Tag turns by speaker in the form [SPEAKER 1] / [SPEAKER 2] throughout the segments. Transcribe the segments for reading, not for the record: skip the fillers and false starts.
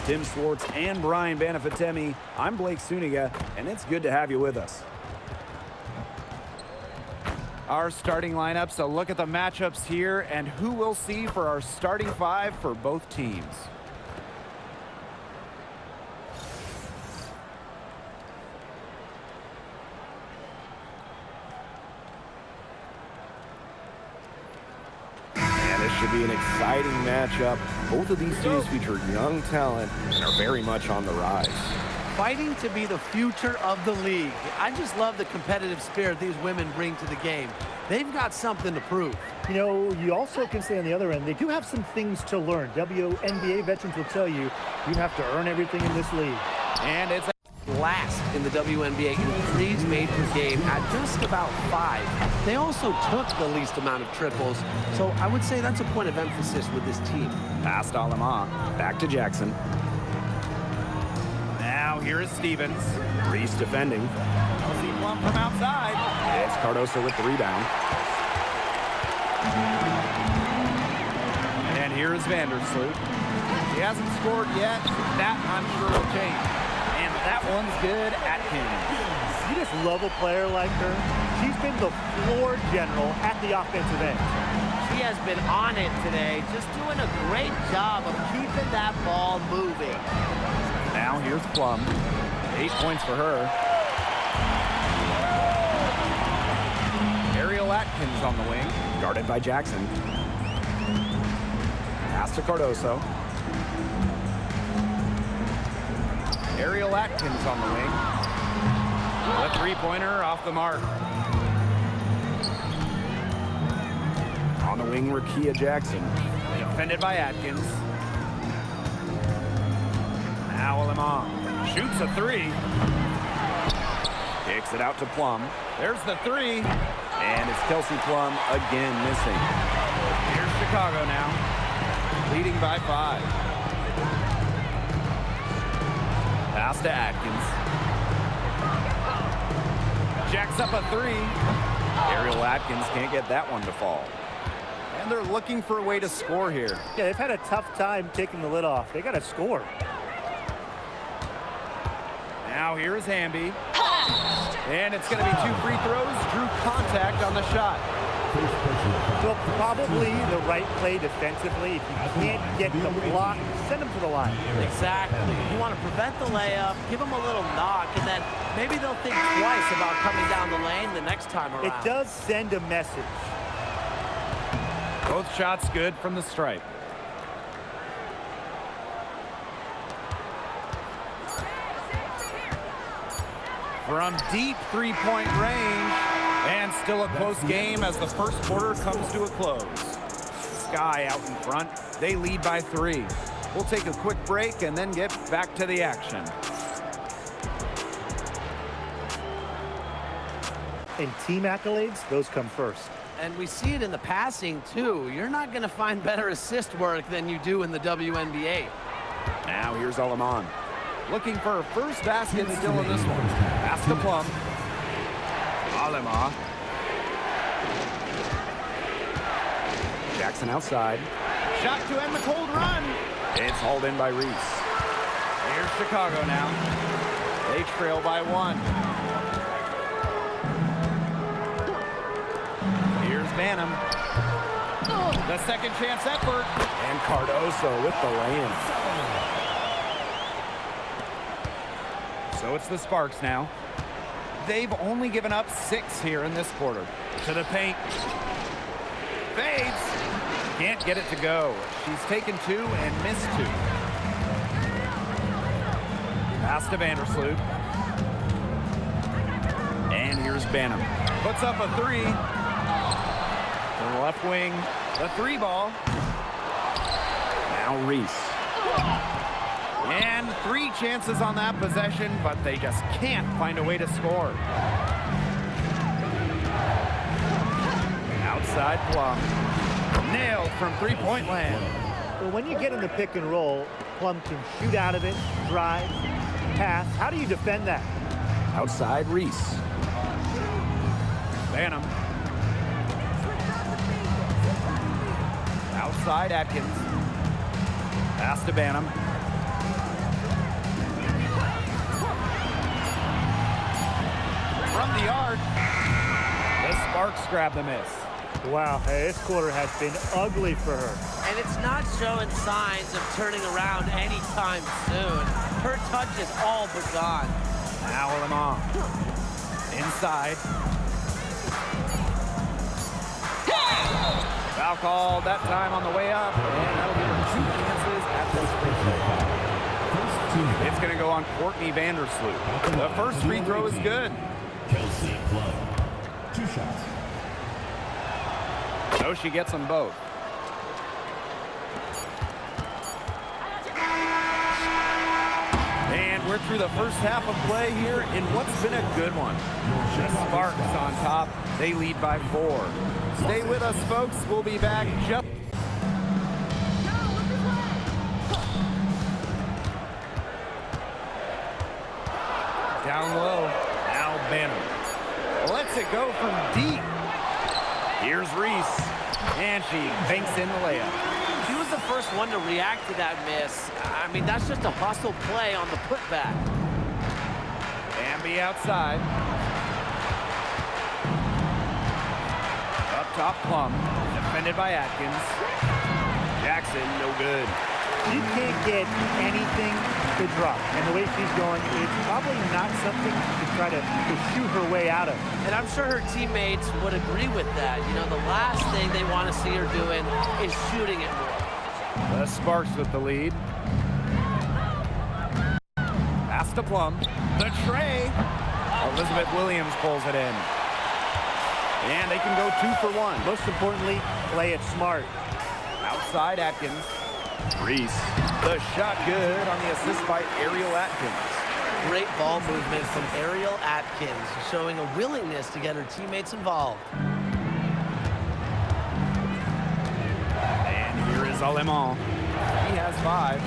[SPEAKER 1] Tim Swartz and Brian Banafitemi, I'm Blake Suniga, and it's good to have you with us.
[SPEAKER 2] Our starting lineups, a look at the matchups here and who we'll see for our starting five for both teams.
[SPEAKER 1] And this should be an exciting matchup. Both of these teams feature young talent and are very much on the rise.
[SPEAKER 3] Fighting to be the future of the league. I just love the competitive spirit these women bring to the game. They've got something to prove.
[SPEAKER 4] You know, you also can say on the other end, they do have some things to learn. WNBA veterans will tell you, you have to earn everything in this league.
[SPEAKER 3] And it's last in the WNBA in threes made per game at just about 5. They also took the least amount of triples, so I would say that's a point of emphasis with this team.
[SPEAKER 1] Past Alema, back to Jackson.
[SPEAKER 2] Now here is Stevens.
[SPEAKER 1] Reese defending.
[SPEAKER 2] Kelsey Plum from outside.
[SPEAKER 1] It's Cardoso with the rebound.
[SPEAKER 2] And here is Vandersloot. She hasn't scored yet. That I'm sure will change. And that one's good. Atkins.
[SPEAKER 4] You just love a player like her. She's been the floor general at the offensive end.
[SPEAKER 5] She has been on it today, just doing a great job of keeping that ball moving.
[SPEAKER 2] Now here's Plum. 8 points for her. Ariel Atkins on the wing.
[SPEAKER 1] Guarded by Jackson. Pass to Cardoso.
[SPEAKER 2] Ariel Atkins on the wing. The three-pointer off the mark.
[SPEAKER 1] On the wing, Rakia Jackson.
[SPEAKER 2] Defended by Atkins. Now Lemon shoots a three.
[SPEAKER 1] Kicks it out to Plum.
[SPEAKER 2] There's the three.
[SPEAKER 1] And it's Kelsey Plum again missing.
[SPEAKER 2] Here's Chicago now, leading by 5. Pass to Atkins. Jacks up a three.
[SPEAKER 1] Ariel Atkins can't get that one to fall.
[SPEAKER 2] And they're looking for a way to score here.
[SPEAKER 4] Yeah, they've had a tough time taking the lid off. They got to score.
[SPEAKER 2] Now here's Hamby. And it's going to be 2 free throws. Drew contact on the shot.
[SPEAKER 4] So probably the right play defensively. If you can't get the block, send them to the line.
[SPEAKER 5] Exactly. You want to prevent the layup, give them a little knock, and then maybe they'll think twice about coming down the lane the next time around.
[SPEAKER 4] It does send a message.
[SPEAKER 2] Both shots good from the stripe. From deep three-point range, and still a close game as the first quarter comes to a close. Sky out in front. They lead by 3. We'll take a quick break and then get back to the action.
[SPEAKER 4] And team accolades, those come first.
[SPEAKER 3] And we see it in the passing, too. You're not going to find better assist work than you do in the WNBA.
[SPEAKER 1] Now here's Aleman.
[SPEAKER 2] Looking for her first basket still in this one. Pass to Plum. Alema.
[SPEAKER 1] Jackson outside.
[SPEAKER 2] Shot to end the cold run.
[SPEAKER 1] It's hauled in by Reese.
[SPEAKER 2] Here's Chicago now. They trail by 1. Here's Banham. The second chance effort.
[SPEAKER 1] And Cardoso with the lay-in.
[SPEAKER 2] So it's the Sparks now. They've only given up 6 here in this quarter. To the paint. Fades. Can't get it to go. She's taken 2 and missed 2. Pass to Vandersloot. And here's Banham. Puts up a 3. To the left wing. The 3 ball.
[SPEAKER 1] Now Reese.
[SPEAKER 2] And 3 chances on that possession, but they just can't find a way to score. Outside Plum. Nailed from three-point land.
[SPEAKER 4] Well, when you get in the pick and roll, Plum can shoot out of it, drive, pass. How do you defend that?
[SPEAKER 1] Outside Reese.
[SPEAKER 2] Banham. Outside Atkins. Pass to Banham. from the arc. The Sparks grab the miss.
[SPEAKER 4] Wow, hey, this quarter has been ugly for her.
[SPEAKER 5] And it's not showing signs of turning around anytime soon. Her touch is all but gone.
[SPEAKER 2] Now Lemon. Inside. Foul called that time on the way up, and that'll give her 2 chances at this free throw. It's going to go on Courtney Vandersloot. The first free throw is good.
[SPEAKER 6] Kelsey Plum. 2 shots.
[SPEAKER 2] So she gets them both. And we're through the first half of play here in what's been a good one. The Sparks on top. They lead by 4. Stay with us, folks. We'll be back just... Down low. Now Banner. Lets it go from deep. Here's Reese. And she banks in the layup.
[SPEAKER 5] She was the first one to react to that miss. I mean, that's just a hustle play on the putback.
[SPEAKER 2] Bambi outside. Up top, Plum. Defended by Atkins. Jackson, no good.
[SPEAKER 4] She can't get anything to drop. And the way she's going, it's probably not something to try to shoot her way out of.
[SPEAKER 5] And I'm sure her teammates would agree with that. You know, the last thing they want to see her doing is shooting it more.
[SPEAKER 2] The Sparks with the lead. Pass to Plum. The tray. Elizabeth Williams pulls it in. And they can go 2 for 1.
[SPEAKER 4] Most importantly, play it smart.
[SPEAKER 2] Outside Atkins. Reese. The shot good on the assist by Ariel Atkins.
[SPEAKER 5] Great ball movement from Ariel Atkins, showing a willingness to get her teammates involved.
[SPEAKER 2] And here is Alemán. He has 5.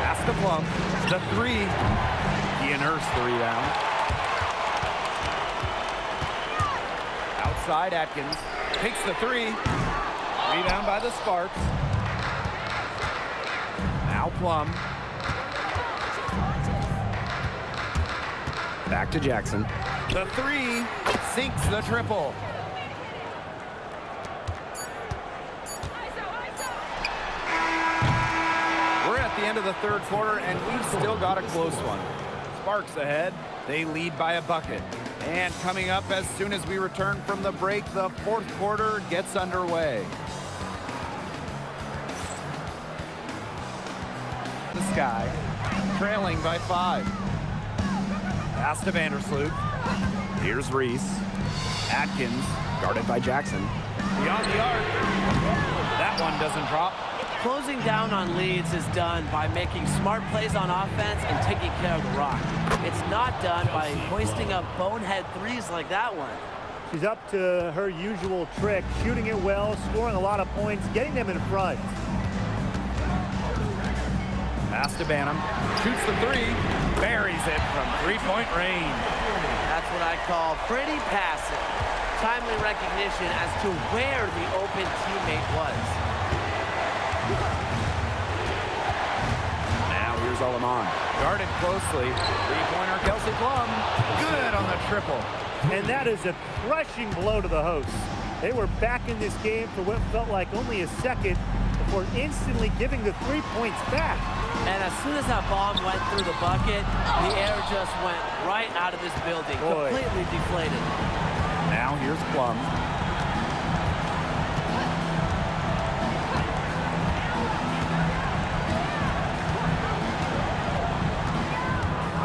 [SPEAKER 2] Pass to Plum. The 3. He unearths the rebound. Outside Atkins. Takes the 3. Rebound by the Sparks. Now Plum. Back to Jackson. The 3 sinks the triple. We're at the end of the third quarter, and we've still got a close one. Sparks ahead. They lead by a bucket. And coming up as soon as we return from the break, the fourth quarter gets underway. The Sky, trailing by 5. Pass to Vandersloot. Here's Reese. Atkins, guarded by Jackson. Beyond the arc. That one doesn't drop.
[SPEAKER 5] Closing down on leads is done by making smart plays on offense and taking care of the rock. It's not done by hoisting up bonehead threes like that one.
[SPEAKER 4] She's up to her usual trick, shooting it well, scoring a lot of points, getting them in front.
[SPEAKER 2] Pass to Banham. Shoots the 3. Buries it from 3-point range.
[SPEAKER 5] That's what I call pretty passive. Timely recognition as to where the open teammate was.
[SPEAKER 2] Now here's Alemán. Guarded closely. 3-pointer Kelsey Plum. Good on the triple.
[SPEAKER 4] And that is a crushing blow to the hosts. They were back in this game for what felt like only a second before instantly giving the 3 points back.
[SPEAKER 5] And as soon as that bomb went through the bucket, the air just went right out of this building, completely deflated.
[SPEAKER 2] Now here's Plum.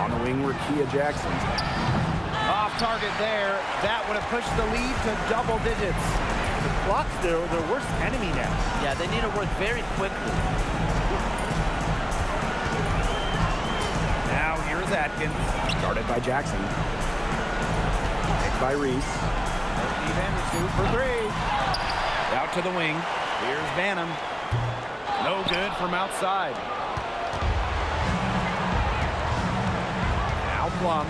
[SPEAKER 2] On the wing, Rakia Jackson. Off target there. That would have pushed the lead to double digits.
[SPEAKER 4] The clock's their worst enemy now.
[SPEAKER 5] Yeah, they need to work very quickly.
[SPEAKER 2] Now here's Atkins. Guarded by Jackson. Picked by Reese. Vandersloot for 3. Out to the wing. Here's Banham. No good from outside. Now Plum.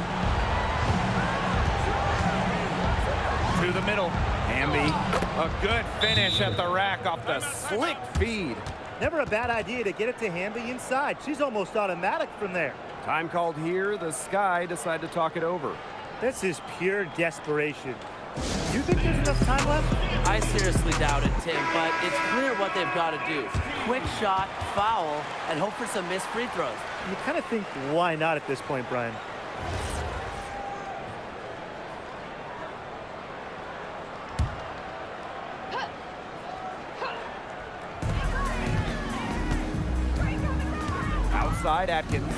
[SPEAKER 2] To the middle. Hamby. A good finish at the rack off the slick feed.
[SPEAKER 4] Never a bad idea to get it to Hamby inside. She's almost automatic from there.
[SPEAKER 2] Time called here. The Sky decide to talk it over.
[SPEAKER 4] This is pure desperation. Do you think there's enough time left?
[SPEAKER 5] I seriously doubt it, Tim, but it's clear what they've got to do. Quick shot, foul, and hope for some missed free throws.
[SPEAKER 4] You kind of think, why not at this point, Brian?
[SPEAKER 2] Outside Atkins.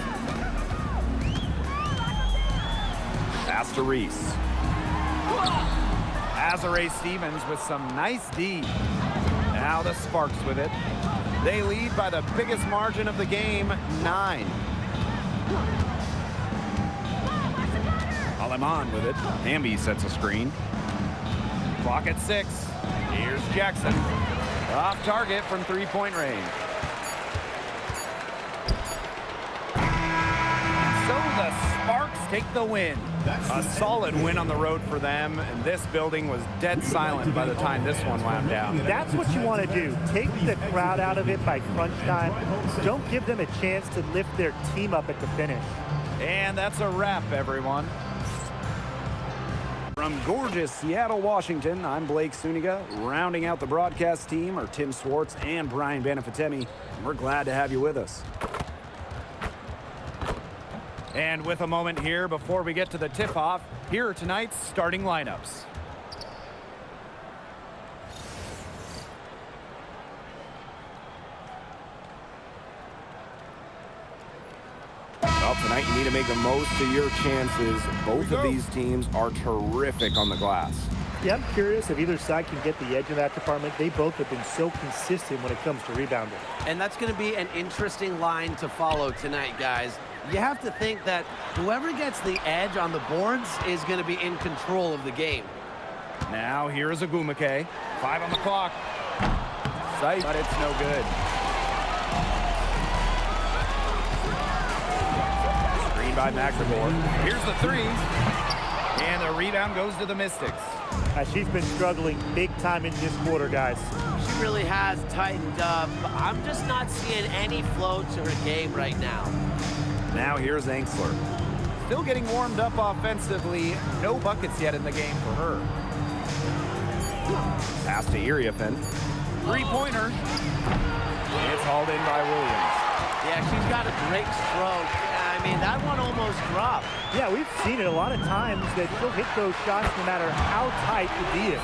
[SPEAKER 2] Pass to Reese. Azare Stevens with some nice D. Now the Sparks with it. They lead by the biggest margin of the game, 9. Aleman with it. Hamby sets a screen. Clock at 6. Here's Jackson. Off target from three-point range. So the Sparks take the win. A solid win on the road for them, and this building was dead silent by the time this one wound down.
[SPEAKER 4] That's what you want to do. Take the crowd out of it by crunch time. Don't give them a chance to lift their team up at the finish.
[SPEAKER 2] And that's a wrap, everyone. From gorgeous Seattle, Washington, I'm Blake Suniga. Rounding out the broadcast team are Tim Swartz and Brian Banafitemi. We're glad to have you with us. And with a moment here before we get to the tip-off, here are tonight's starting lineups.
[SPEAKER 1] Well, tonight you need to make the most of your chances. Both of these teams are terrific on the glass.
[SPEAKER 4] Yeah, I'm curious if either side can get the edge in that department. They both have been so consistent when it comes to rebounding.
[SPEAKER 3] And that's going to be an interesting line to follow tonight, guys. You have to think that whoever gets the edge on the boards is going to be in control of the game.
[SPEAKER 2] Now here is Agumake. 5 on the clock. Sight, but it's no good. Screen by McLemore. Here's the 3. And the rebound goes to the Mystics.
[SPEAKER 4] She's been struggling big time in this quarter, guys.
[SPEAKER 5] She really has tightened up. I'm just not seeing any flow to her game right now.
[SPEAKER 2] Now here's Angsler. Still getting warmed up offensively. No buckets yet in the game for her. Pass to Iriafen. Three-pointer. It's hauled in by Williams.
[SPEAKER 5] Yeah, she's got a great stroke. I mean, that one almost dropped.
[SPEAKER 4] Yeah, we've seen it a lot of times that she'll hit those shots no matter how tight the D is.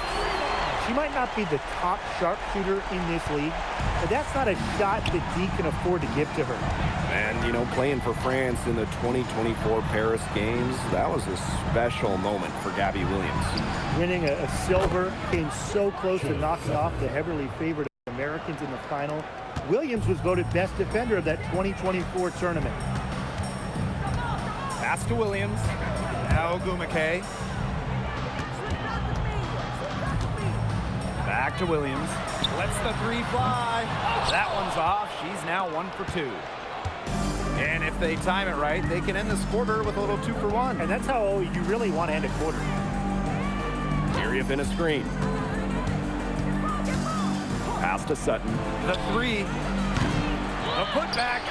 [SPEAKER 4] She might not be the top sharpshooter in this league, but that's not a shot that D can afford to give to her.
[SPEAKER 1] And, you know, playing for France in the 2024 Paris Games, that was a special moment for Gabby Williams.
[SPEAKER 4] Winning a silver, came so close to knocking off the heavily favored Americans in the final. Williams was voted best defender of that 2024 tournament.
[SPEAKER 2] Pass to Williams. Now Agumake. Back to Williams. Lets the 3 fly. That one's off. She's now 1 for 2. And if they time it right, they can end this quarter with a little 2 for 1.
[SPEAKER 4] And that's how you really want to end a quarter.
[SPEAKER 1] Iriafen a screen. Pass to Sutton.
[SPEAKER 2] The 3. The putback.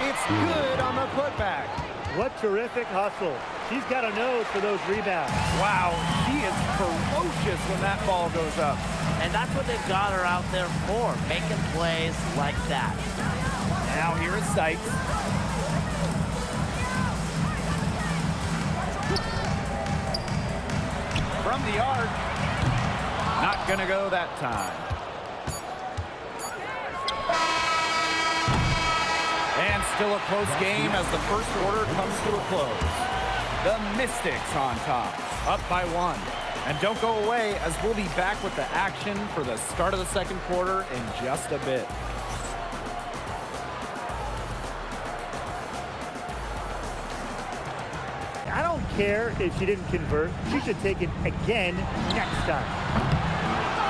[SPEAKER 2] It's good on the putback.
[SPEAKER 4] What terrific hustle. She's got a nose for those rebounds.
[SPEAKER 2] Wow, she is ferocious when that ball goes up.
[SPEAKER 5] And that's what they've got her out there for, making plays like that.
[SPEAKER 2] Now here is Sykes. From the arc. Not gonna go that time. And still a close game as the first quarter comes to a close. The Mystics on top, up by 1. And don't go away, as we'll be back with the action for the start of the second quarter in just a bit.
[SPEAKER 4] I don't care if she didn't convert. She should take it again next time.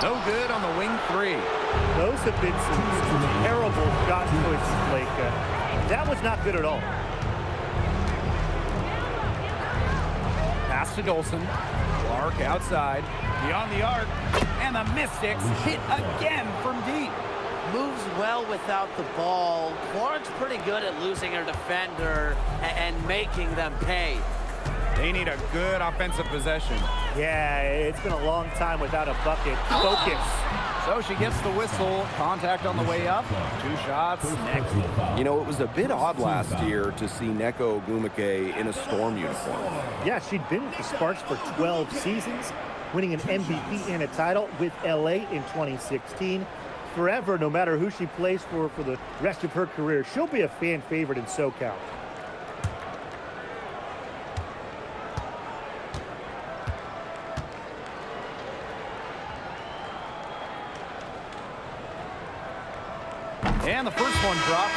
[SPEAKER 2] No good on the wing 3.
[SPEAKER 4] Those have been some terrible shot choices, Blake. That was not good at all.
[SPEAKER 2] Pass to Dolson. Clark outside. Beyond the arc. And the Mystics hit again from deep.
[SPEAKER 5] Moves well without the ball. Clark's pretty good at losing her defender and making them pay.
[SPEAKER 2] They need a good offensive possession.
[SPEAKER 4] Yeah, it's been a long time without a bucket. Focus.
[SPEAKER 2] So she gets the whistle. Contact on the way up. 2 shots next.
[SPEAKER 1] You know, it was a bit odd last year to see Neko Ogwumike in a Storm uniform.
[SPEAKER 4] Yeah, she'd been with the Sparks for 12 seasons, winning an MVP and a title with LA in 2016. Forever, no matter who she plays for the rest of her career, she'll be a fan favorite in SoCal.
[SPEAKER 2] And the first one drops.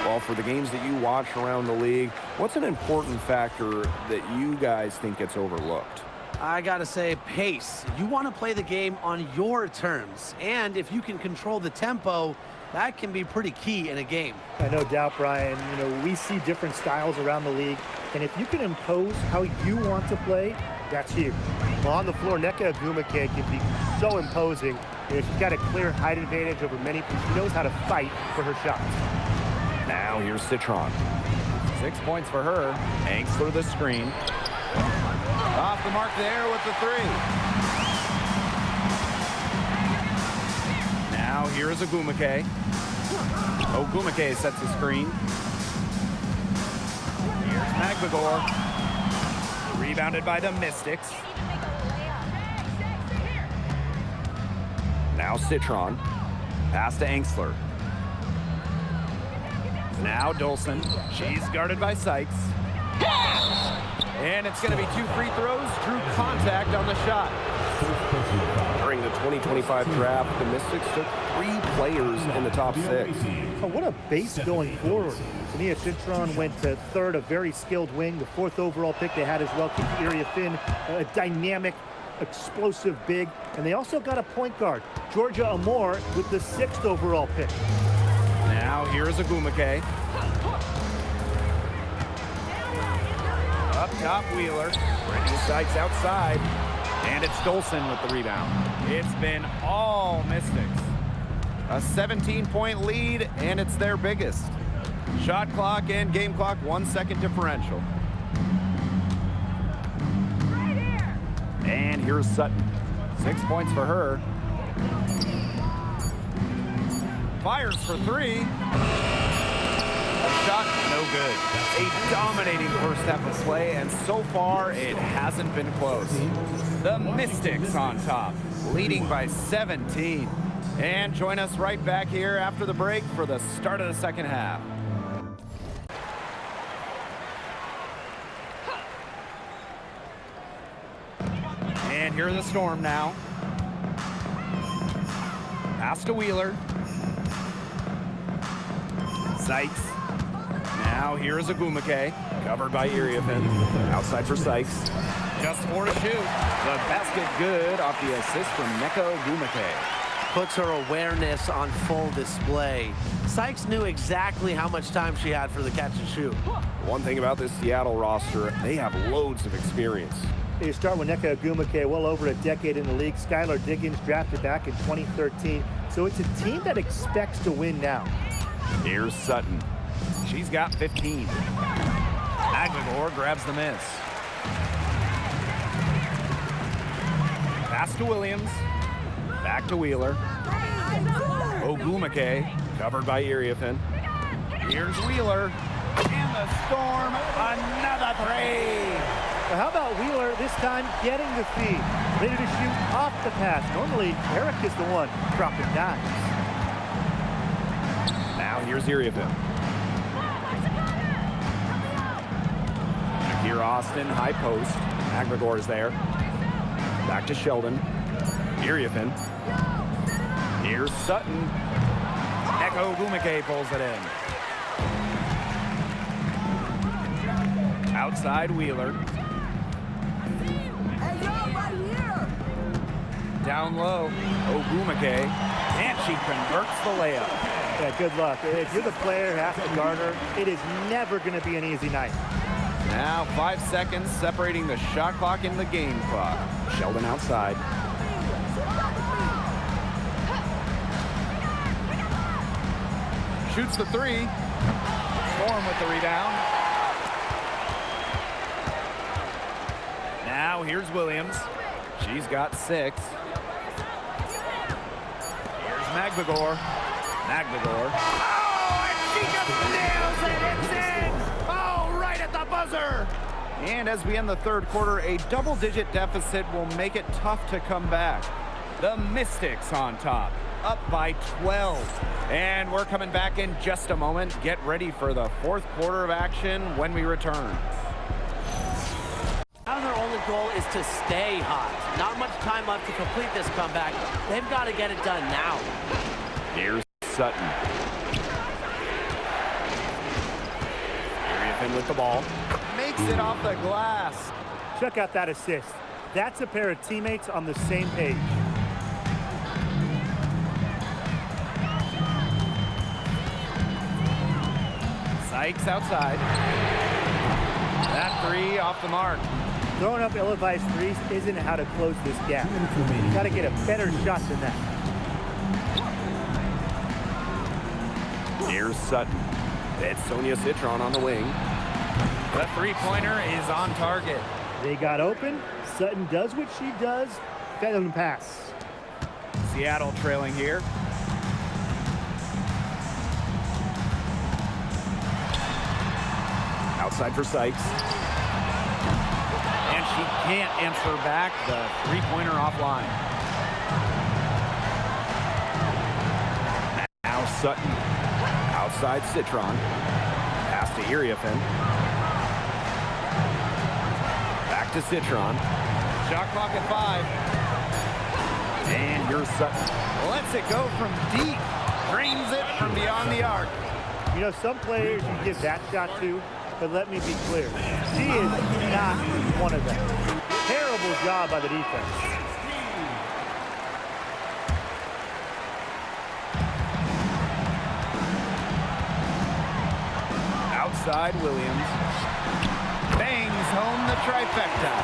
[SPEAKER 1] Well, for the games that you watch around the league, what's an important factor that you guys think gets overlooked?
[SPEAKER 3] I gotta say, pace. You want to play the game on your terms. And if you can control the tempo, that can be pretty key in a game.
[SPEAKER 4] No doubt, Brian. You know, we see different styles around the league, and if you can impose how you want to play, that's huge. Well, on the floor, Neko Ogwumike can be so imposing. You know, she's got a clear height advantage over many people. She knows how to fight for her shots.
[SPEAKER 1] Now here's Citron.
[SPEAKER 2] 6 points for her. Angstler the screen. Off the mark there with the 3. Now here is Ogwumike. Ogwumike sets the screen. Here's Magbagor. Rebounded by the Mystics.
[SPEAKER 1] Now Citron.
[SPEAKER 2] Pass to Angstler. Now Dolson. She's guarded by Sykes. And it's going to be 2 free throws. Drew contact on the shot.
[SPEAKER 1] During the 2025 draft, the Mystics took 3 players in the top 6.
[SPEAKER 4] Oh, what a base going forward. Tania Citron went to 3rd, a very skilled wing. The 4th overall pick they had as well, Area Finn, a dynamic, explosive big. And they also got a point guard, Georgia Amore, with the 6th overall pick.
[SPEAKER 2] Now here is Ogwumike. Up top, Wheeler. Brittany Sykes outside. And it's Dolson with the rebound. It's been all Mystics. A 17-point lead, and it's their biggest. Shot clock and game clock, 1 second differential. And here's Sutton. 6 points for her. Fires for 3. A shot, no good. A dominating first half of play, and so far it hasn't been close. The Mystics on top, leading by 17. And join us right back here after the break for the start of the second half. And here's the Storm now. Pass to Wheeler. Sykes. Now here's Ogwumike.
[SPEAKER 1] Covered by Iriafin. Outside for Sykes.
[SPEAKER 2] Just 4 to shoot. The basket good off the assist from Neko Ogwumike.
[SPEAKER 3] Puts her awareness on full display. Sykes knew exactly how much time she had for the catch and shoot.
[SPEAKER 1] One thing about this Seattle roster, they have loads of experience.
[SPEAKER 4] You start with Neko Ogwumike, well over a decade in the league. Skylar Diggins drafted back in 2013. So it's a team that expects to win now.
[SPEAKER 2] Here's Sutton. She's got 15. Magbagor grabs the miss. Pass to Williams. Back to Wheeler. Ogwumike,
[SPEAKER 1] Covered by Iriafin.
[SPEAKER 2] here's Wheeler. And the Storm, another 3.
[SPEAKER 4] Well, how about Wheeler this time getting the feed? Ready to shoot off the pass. Normally, Eric is the one dropping dimes.
[SPEAKER 1] Now here's Iriafin.
[SPEAKER 2] Here Austin, high post.
[SPEAKER 1] Magbagor is there. Back to Sheldon.
[SPEAKER 2] Iriafin. Here's Sutton. Neko Ogwumike pulls it in. Outside Wheeler. Down low, Ogwumike. And she converts the layup.
[SPEAKER 4] Yeah, good luck. If you're the player who has to guard her, it is never going to be an easy night.
[SPEAKER 2] Now 5 seconds separating the shot clock and the game clock.
[SPEAKER 1] Sheldon outside.
[SPEAKER 2] shoots the three. Storm with the rebound. Now here's Williams. She's got 6. Here's Magbagor. Magbagor. Oh, and she just nails it. It's in. Oh, right at the buzzer. And as we end the third quarter, a double-digit deficit will make it tough to come back. The Mystics on top, up by 12. And we're coming back in just a moment. Get ready for the fourth quarter of action when we return.
[SPEAKER 5] Now their only goal is to stay hot. Not much time left to complete this comeback. They've got to get it done now.
[SPEAKER 1] Here's Sutton. Iriafin with the ball.
[SPEAKER 2] Makes it off the glass.
[SPEAKER 4] Check out that assist. That's a pair of teammates on the same page.
[SPEAKER 2] Sykes outside. That three off the mark.
[SPEAKER 4] Throwing up ill-advised threes isn't how to close this gap. You got to get a better shot than that.
[SPEAKER 1] Here's Sutton. It's Sonia Citron on the wing.
[SPEAKER 2] The three-pointer is on target.
[SPEAKER 4] They got open. Sutton does what she does. Fed them pass.
[SPEAKER 2] Seattle trailing here.
[SPEAKER 1] Outside for Sykes.
[SPEAKER 2] And she can't answer back the three-pointer offline.
[SPEAKER 1] Now Sutton. Outside Citron. Pass to Iriafin. Back to Citron.
[SPEAKER 2] Shot clock at 5.
[SPEAKER 1] And here's Sutton.
[SPEAKER 2] Lets it go from deep. Drains it from beyond the arc.
[SPEAKER 4] You know, some players you give that shot to, but let me be clear. She is not one of them. Terrible job by the defense.
[SPEAKER 2] Outside Williams. Bangs home the trifecta.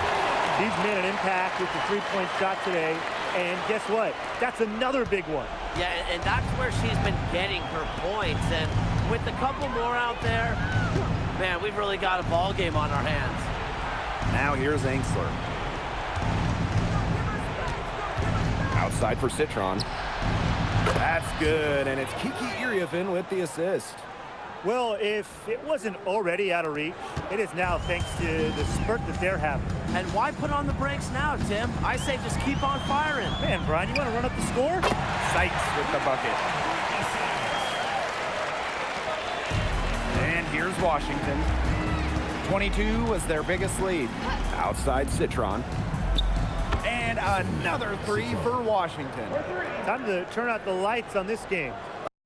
[SPEAKER 4] She's made an impact with the three-point shot today. And guess what? That's another big one.
[SPEAKER 5] Yeah, and that's where she's been getting her points. And with a couple more out there, man, we've really got a ball game on our hands.
[SPEAKER 1] Now here's Angsler. Outside for Citron. That's good, and it's Kiki Iriafin with the assist.
[SPEAKER 4] Well, if it wasn't already out of reach, it is now thanks to the spurt that they're having.
[SPEAKER 5] And why put on the brakes now, Tim? I say just keep on firing.
[SPEAKER 4] Man, Brian, you want to run up the score?
[SPEAKER 2] Sykes with the bucket. And here's Washington. 22 was their biggest lead.
[SPEAKER 1] Outside Citron.
[SPEAKER 2] And another three for Washington.
[SPEAKER 4] Time to turn out the lights on this game.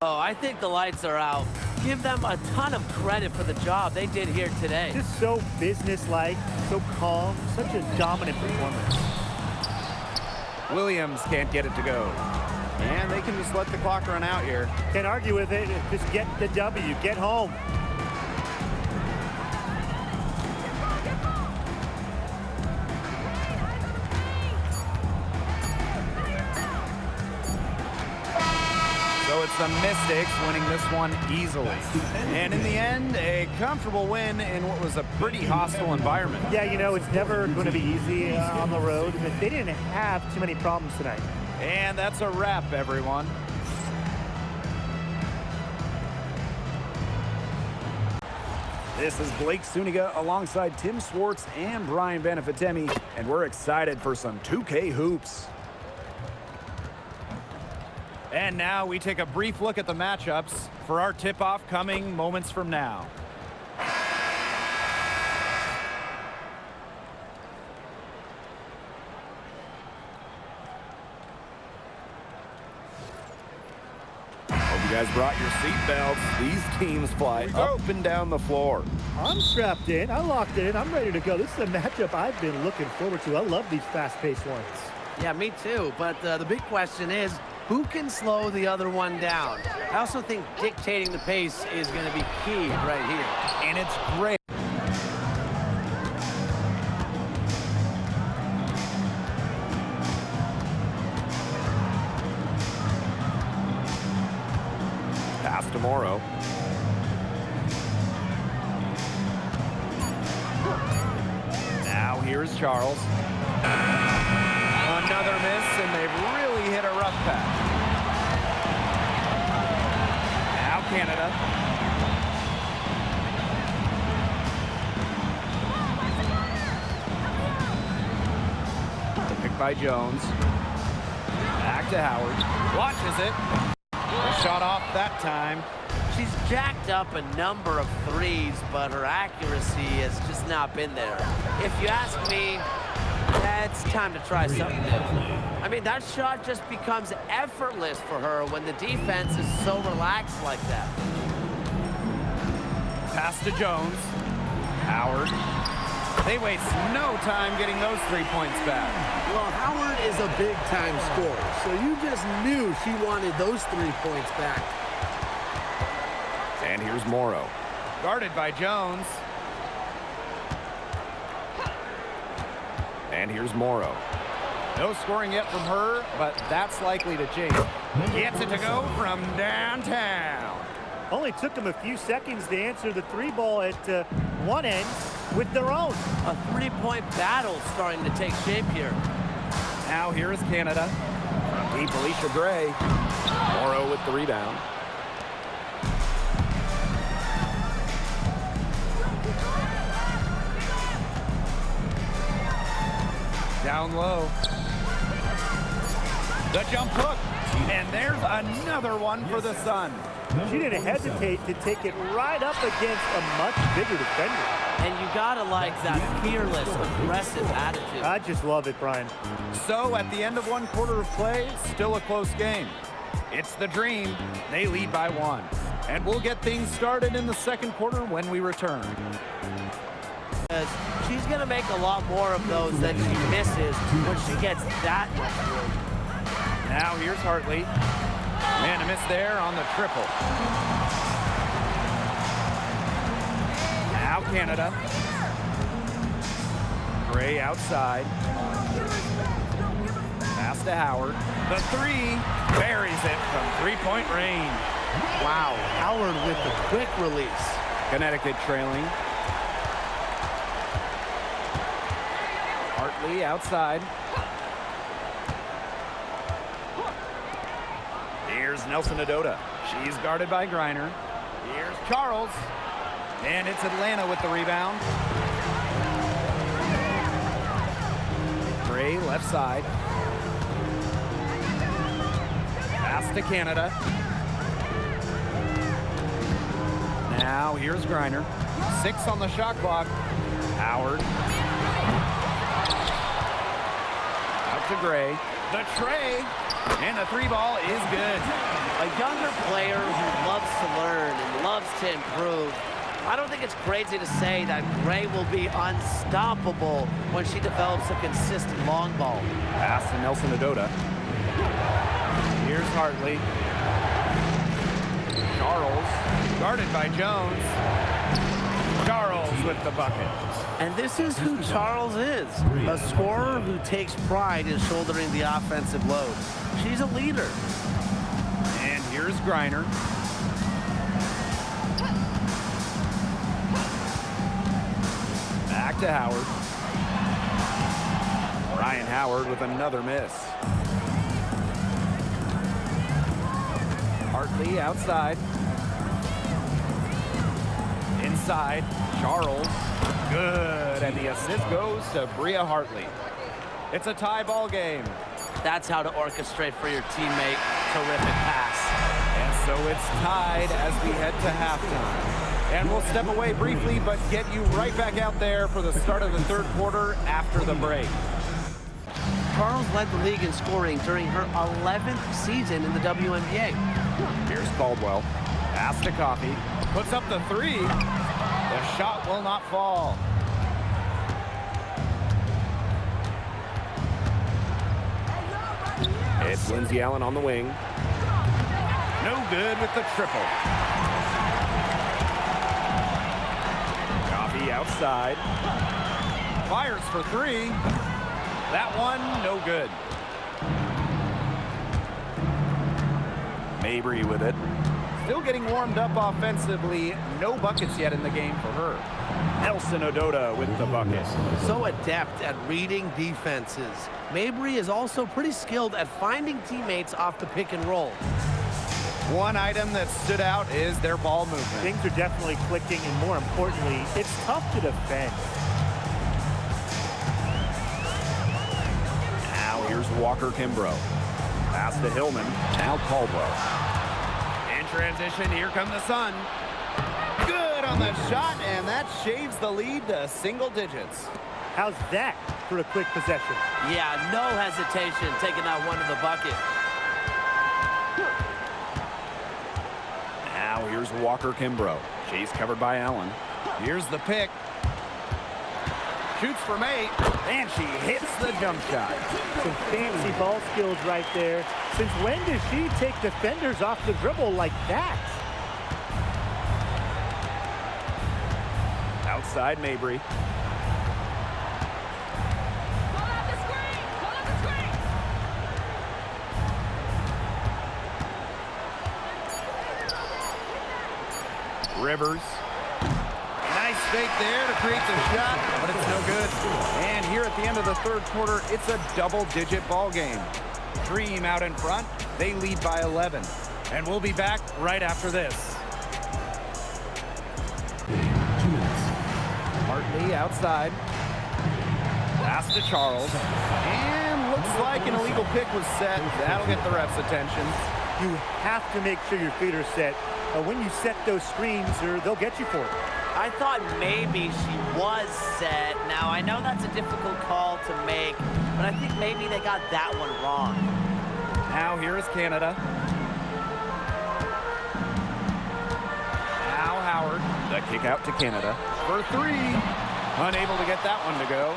[SPEAKER 5] Oh, I think the lights are out. Give them a ton of credit for the job they did here today.
[SPEAKER 4] Just so businesslike, so calm, such a dominant performance.
[SPEAKER 2] Williams can't get it to go. And they can just let the clock run out here.
[SPEAKER 4] Can't argue with it. Just get the W. Get home.
[SPEAKER 2] So it's the Mystics winning this one easily. And in the end, a comfortable win in what was a pretty hostile environment.
[SPEAKER 4] Yeah, you know, it's never going to be easy on the road, but they didn't have too many problems tonight.
[SPEAKER 2] And that's a wrap, everyone.
[SPEAKER 1] This is Blake Suniga alongside Tim Swartz and Brian Benefitemi, and we're excited for some 2K hoops.
[SPEAKER 2] And now we take a brief look at the matchups for our tip-off coming moments from now.
[SPEAKER 1] Hope you guys brought your seatbelts. These teams fly up and down the floor.
[SPEAKER 4] I'm strapped in. I locked in. I'm ready to go. This is a matchup I've been looking forward to. I love these fast-paced ones.
[SPEAKER 5] Yeah, me too. But the big question is, who can slow the other one down? I also think dictating the pace is going to be key right here.
[SPEAKER 2] And it's great.
[SPEAKER 1] Pass to
[SPEAKER 7] to Morrow.
[SPEAKER 2] Now here's Charles. Another miss, and they've really hit a rough patch. Now Canada. Pick by Jones. Back to Howard. Watches it. A shot off that time.
[SPEAKER 5] She's jacked up a number of threes, but her accuracy has just not been there. If you ask me, it's time to try something new. I mean, that shot just becomes effortless for her when the defense is so relaxed like that.
[SPEAKER 2] Pass to Jones. Howard. They waste no time getting those 3 points back.
[SPEAKER 3] Well, Howard is a big-time scorer, so you just knew she wanted those 3 points back.
[SPEAKER 7] And here's Morrow.
[SPEAKER 2] Guarded by Jones.
[SPEAKER 7] And here's Morrow.
[SPEAKER 2] No scoring yet from her, but that's likely to change. Gets it to go from downtown.
[SPEAKER 4] Only took them a few seconds to answer the 3 ball at one end with their own.
[SPEAKER 5] A 3-point battle starting to take shape here.
[SPEAKER 2] Now here is Canada.
[SPEAKER 7] From deep, Alicia Gray. Morrow with the rebound.
[SPEAKER 2] Down low. The jump hook. And there's another one for the Sun.
[SPEAKER 4] She didn't hesitate to take it right up against a much bigger defender.
[SPEAKER 5] And you gotta like that fearless, aggressive attitude.
[SPEAKER 4] I just love it, Brian.
[SPEAKER 2] So at the end of 1 quarter of play, still a close game. It's the Dream. They lead by 1. And we'll get things started in the 2nd quarter when we return.
[SPEAKER 5] She's gonna make a lot more of those than she misses when she gets that much room.
[SPEAKER 2] Now here's Hartley. Man, a miss there on the triple. Now Canada. Gray outside. Pass to Howard. The 3 buries it from 3-point range.
[SPEAKER 3] Wow, Howard with the quick release.
[SPEAKER 2] Connecticut trailing. Hartley outside. Here's Nelson Adota. She's guarded by Griner. Here's Charles. And it's Atlanta with the rebound. Gray left side. Pass to Canada. Now here's Griner. 6 on the shot clock. Howard. Out to Gray. The tray. And the 3 ball is good.
[SPEAKER 5] A younger player who loves to learn and loves to improve. I don't think it's crazy to say that Gray will be unstoppable when she develops a consistent long ball.
[SPEAKER 2] Pass to Nelson Adota. Here's Hartley. Charles, guarded by Jones. Charles with the bucket.
[SPEAKER 5] And this is who Charles is, a scorer who takes pride in shouldering the offensive load. She's a leader.
[SPEAKER 2] And here's Griner. Back to Howard. Ryan Howard with another miss. Hartley outside. Inside, Charles. Good, and the assist goes to Bria Hartley. It's a tie ball game.
[SPEAKER 5] That's how to orchestrate for your teammate. Terrific pass.
[SPEAKER 2] And so it's tied as we head to halftime. And we'll step away briefly, but get you right back out there for the start of the 3rd quarter after the break.
[SPEAKER 5] Charles led the league in scoring during her 11th season in the WNBA.
[SPEAKER 2] Here's Caldwell. Pass to Coffey. Puts up the 3. The shot will not fall.
[SPEAKER 7] It's Lindsey Allen on the wing.
[SPEAKER 2] No good with the triple. Coffey outside. Fires for 3. That one, no good. Mabry with it. still getting warmed up offensively. No buckets yet in the game for her.
[SPEAKER 1] Nelson Ododa with the bucket.
[SPEAKER 3] So adept at reading defenses. Mabry is also pretty skilled at finding teammates off the pick and roll.
[SPEAKER 2] One item that stood out is their ball movement.
[SPEAKER 4] Things are definitely clicking, and more importantly, it's tough to defend.
[SPEAKER 1] Now here's Walker Kimbrough. Pass to Hillman. Now Caldwell.
[SPEAKER 2] In transition, here come the Sun. Good on the shot, and that shaves the lead to single digits.
[SPEAKER 4] How's that for a quick possession?
[SPEAKER 5] Yeah, no hesitation taking that one to the bucket.
[SPEAKER 1] Now here's Walker Kimbrough. Chase covered by Allen.
[SPEAKER 2] Here's the pick. Shoots from 8, and she hits the jump shot.
[SPEAKER 4] Some fancy ball skills right there. Since when does she take defenders off the dribble like that?
[SPEAKER 1] Outside Mabry. Rivers.
[SPEAKER 2] Nice fake there to create the shot, but it's no good. And here at the end of the third quarter, it's a double-digit ball game. Dream out in front. They lead by 11. And we'll be back right after this.
[SPEAKER 6] 2 minutes.
[SPEAKER 2] Hartley outside. Pass to Charles. And looks like an illegal pick was set. That'll get the ref's attention.
[SPEAKER 4] You have to make sure your feet are set. When you set those screens, or they'll get you for it.
[SPEAKER 5] I thought maybe she was set. Now, I know that's a difficult call to make, but I think maybe they got that one wrong.
[SPEAKER 2] Now here is Canada. Now Howard.
[SPEAKER 1] The kick out to Canada.
[SPEAKER 2] For 3. Unable to get that one to go.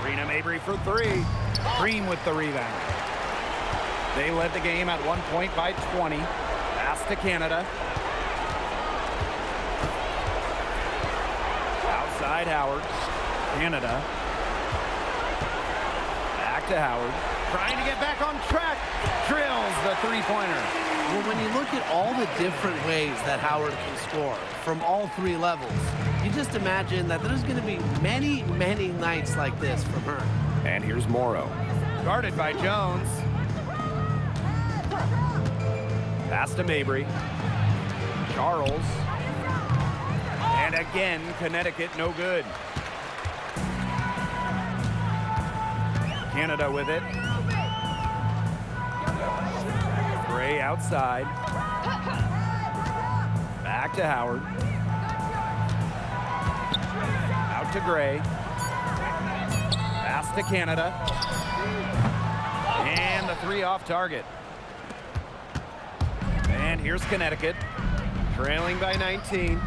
[SPEAKER 2] Marina Mabry for 3. Cream with the rebound. They led the game at one point by 20. Pass to Canada. Outside Howard. Canada. Back to Howard. Trying to get back on track. Drills the three-pointer.
[SPEAKER 3] Well, when you look at all the different ways that Howard can score from all 3 levels, you just imagine that there's going to be many, many nights like this from her.
[SPEAKER 1] And here's Morrow.
[SPEAKER 2] Guarded by Jones.
[SPEAKER 1] Pass to Mabry.
[SPEAKER 2] Charles. And again, Connecticut no good. Canada with it. Gray outside. Back to Howard. Out to Gray. Pass to Canada. And the 3 off target. And here's Connecticut. Trailing by 19.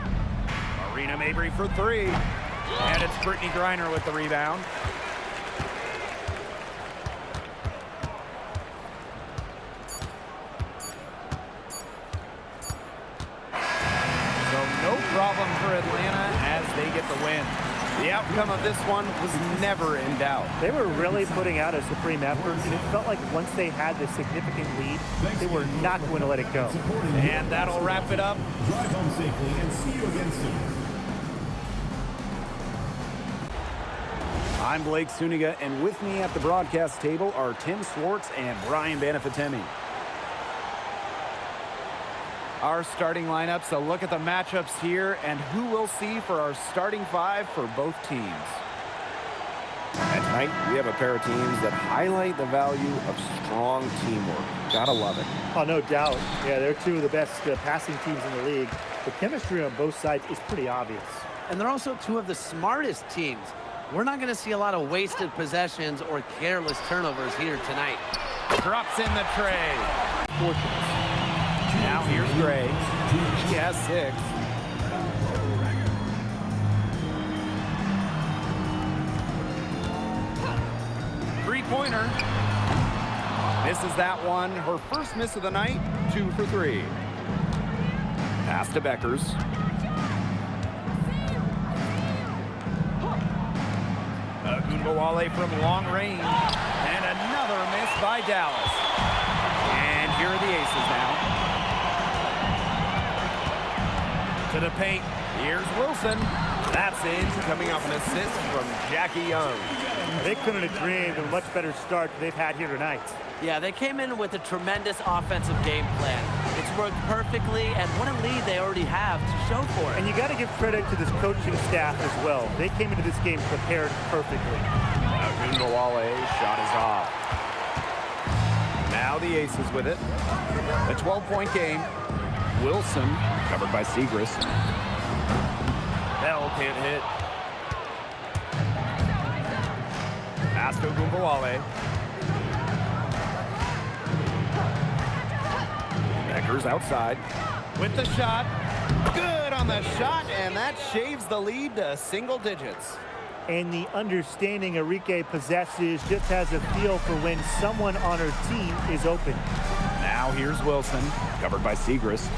[SPEAKER 2] Marina Mabry for 3. And it's Brittany Griner with the rebound. So no problem for Atlanta as they get the win. The outcome of this one was never in doubt.
[SPEAKER 4] They were really putting out a supreme effort, and it felt like once they had the significant lead, they were not going to let it go.
[SPEAKER 2] And that'll wrap it up.
[SPEAKER 6] Drive home safely and see you again soon.
[SPEAKER 1] I'm Blake Suniga, and with me at the broadcast table are Tim Swartz and Brian Banafitemi.
[SPEAKER 2] Our starting lineups, a look at the matchups here and who we'll see for our starting 5 for both teams.
[SPEAKER 7] And tonight, we have a pair of teams that highlight the value of strong teamwork. Gotta love it.
[SPEAKER 4] Oh, no doubt. Yeah, they're 2 of the best passing teams in the league. The chemistry on both sides is pretty obvious.
[SPEAKER 3] And they're also 2 of the smartest teams. We're not going to see a lot of wasted possessions or careless turnovers here tonight.
[SPEAKER 2] Drops in the tray.
[SPEAKER 4] Fortunate.
[SPEAKER 2] Now here's Gray. She has 6. Three-pointer. Misses that one. Her first miss of the night. 2 for 3.
[SPEAKER 1] Pass to Beckers.
[SPEAKER 2] Agunbowale from long range. And another miss by Dallas. And here are the aces now. To the paint. Here's Wilson. That's in, coming off an assist from Jackie Young.
[SPEAKER 4] They couldn't have dreamed of a much better start than they've had here tonight.
[SPEAKER 5] Yeah, they came in with a tremendous offensive game plan. It's worked perfectly, and what a lead they already have to show for it.
[SPEAKER 4] And you got to give credit to this coaching staff as well. They came into this game prepared perfectly.
[SPEAKER 2] Agunbowale shot is off. Now the aces with it. A 12-point game. Wilson covered by Segrist. Bell can't hit. Pass to Agunbowale. Becker's outside with the shot. Good on the shot, and that shaves the lead to single digits.
[SPEAKER 4] And the understanding Enrique possesses just has a feel for when someone on her team is open.
[SPEAKER 2] Now here's Wilson, covered by Segrist.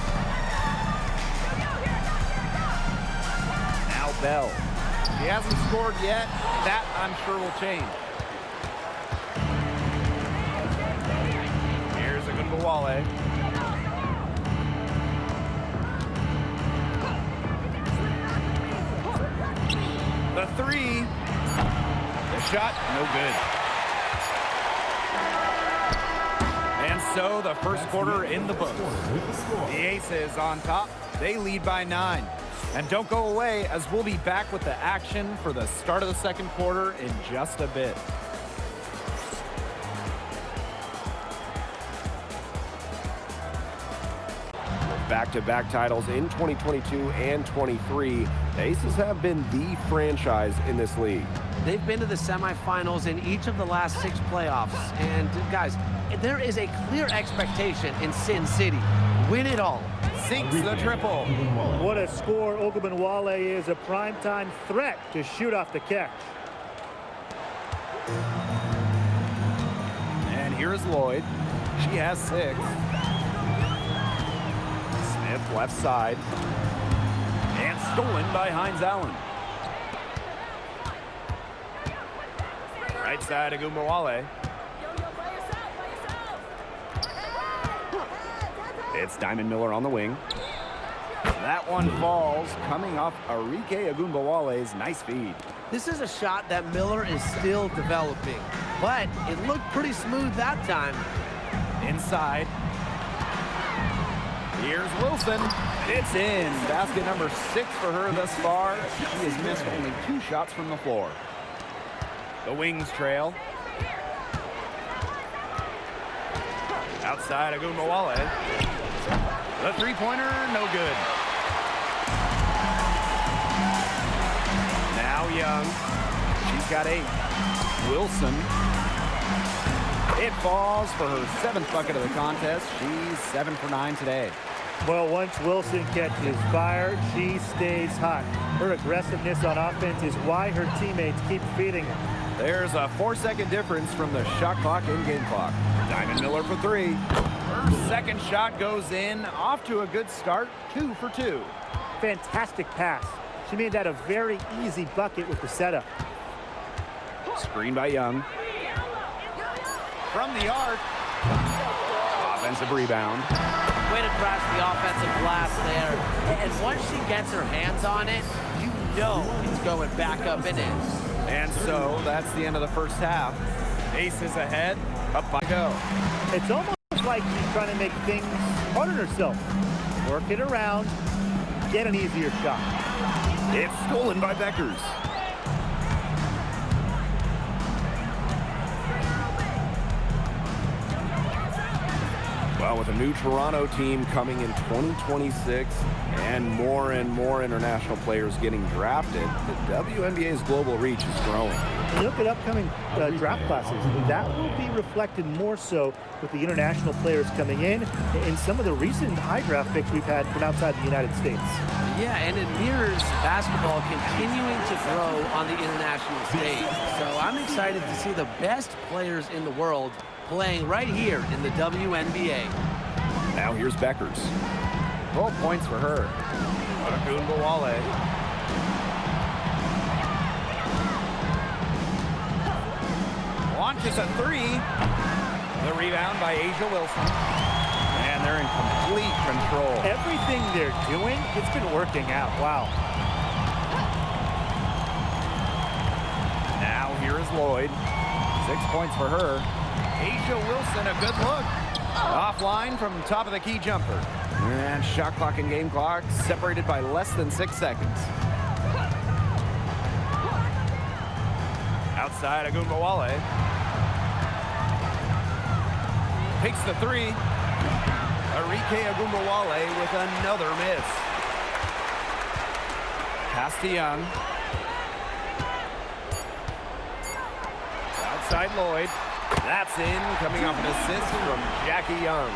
[SPEAKER 2] Now Bell. He hasn't scored yet. That, I'm sure, will change. Here's Agunbowale. The three. The shot, no good. And so the first quarter in the books. The Aces on top. They lead by 9. And don't go away, as we'll be back with the action for the start of the second quarter in just a bit.
[SPEAKER 7] Back-to-back titles in 2022 and 23. The Aces have been the franchise in this league.
[SPEAKER 3] They've been to the semifinals in each of the last 6 playoffs. And guys, there is a clear expectation in Sin City. Win it all.
[SPEAKER 2] Sinks the triple.
[SPEAKER 4] What a score. Ogunbowale is a primetime threat to shoot off the catch.
[SPEAKER 2] And here's Lloyd. She has 6. Smith left side. And stolen by Hines Allen. Right side, Agunbowale. It's Diamond Miller on the wing. That one falls, coming off Enrique Agunbowale's nice feed.
[SPEAKER 3] This is a shot that Miller is still developing, but it looked pretty smooth that time.
[SPEAKER 2] Inside. Here's Wilson. It's in. Basket number 6 for her thus far. She has missed only 2 shots from the floor. The wings trail. Outside Agunbowale. The three-pointer, no good. Now Young. She's got 8. Wilson. It falls for her 7th bucket of the contest. She's 7 for 9 today.
[SPEAKER 4] Well, once Wilson catches fire, she stays hot. Her aggressiveness on offense is why her teammates keep feeding her.
[SPEAKER 2] There's a 4-second difference from the shot clock and game clock. Diamond Miller for 3. Her second shot goes in. Off to a good start. 2 for 2.
[SPEAKER 4] Fantastic pass. She made that a very easy bucket with the setup.
[SPEAKER 2] Screen by Young. From the arc. Offensive rebound.
[SPEAKER 5] Way to crash the offensive glass there. And once she gets her hands on it, you know it's going back up and in.
[SPEAKER 2] And so that's the end of the first half. Aces ahead. Up by go.
[SPEAKER 4] It's almost like she's trying to make things hard on herself. Work it around, get an easier shot.
[SPEAKER 2] It's stolen by Beckers.
[SPEAKER 7] Well, with a new Toronto team coming in 2026 and more international players getting drafted, the WNBA's global reach is growing.
[SPEAKER 4] When you look at upcoming draft classes, that will be reflected more so with the international players coming in and some of the recent high draft picks we've had from outside the United States.
[SPEAKER 3] Yeah, and it mirrors basketball continuing to grow on the international stage. So I'm excited to see the best players in the world playing right here in the WNBA.
[SPEAKER 7] Now here's Beckers.
[SPEAKER 2] 12 points for her. Agunbowale. launches a three. The rebound by A'ja Wilson. And they're in complete control.
[SPEAKER 4] Everything they're doing, it's been working out. Wow.
[SPEAKER 2] Now here is Lloyd. 6 points for her. A'ja Wilson, a good look. Offline from top of the key jumper. And shot clock and game clock separated by less than 6 seconds. Outside, Agumbawale. Takes the three. Arike Agumbawale with another miss. Pass to Young. Outside Lloyd. That's in, coming off an assist from Jackie Young.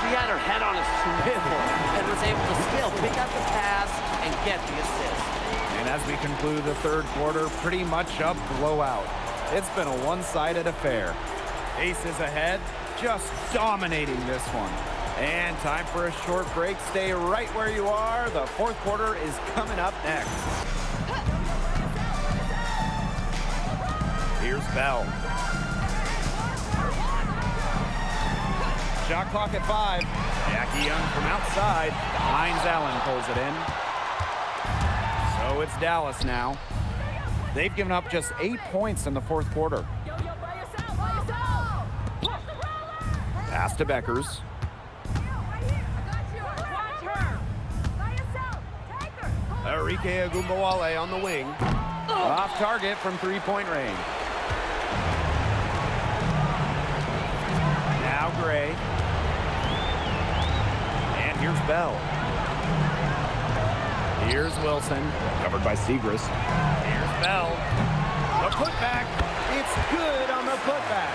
[SPEAKER 5] She had her head on a swivel and was able to still pick up the pass and get the assist.
[SPEAKER 2] And as we conclude the third quarter, pretty much a blowout. It's been a one-sided affair. Aces ahead, just dominating this one. And time for a short break. Stay right where you are. The fourth quarter is coming up next. Here's Bell. Shot clock at 5. Jackie Young from outside. Hines Allen pulls it in. So it's Dallas now. They've given up just 8 points in the fourth quarter. Pass to Beckers. Arike Agumbawale on the wing. Off target from three-point range. Now Gray. And here's Bell. Here's Wilson. Covered by Segrist. Here's Bell. The putback. It's good on the putback.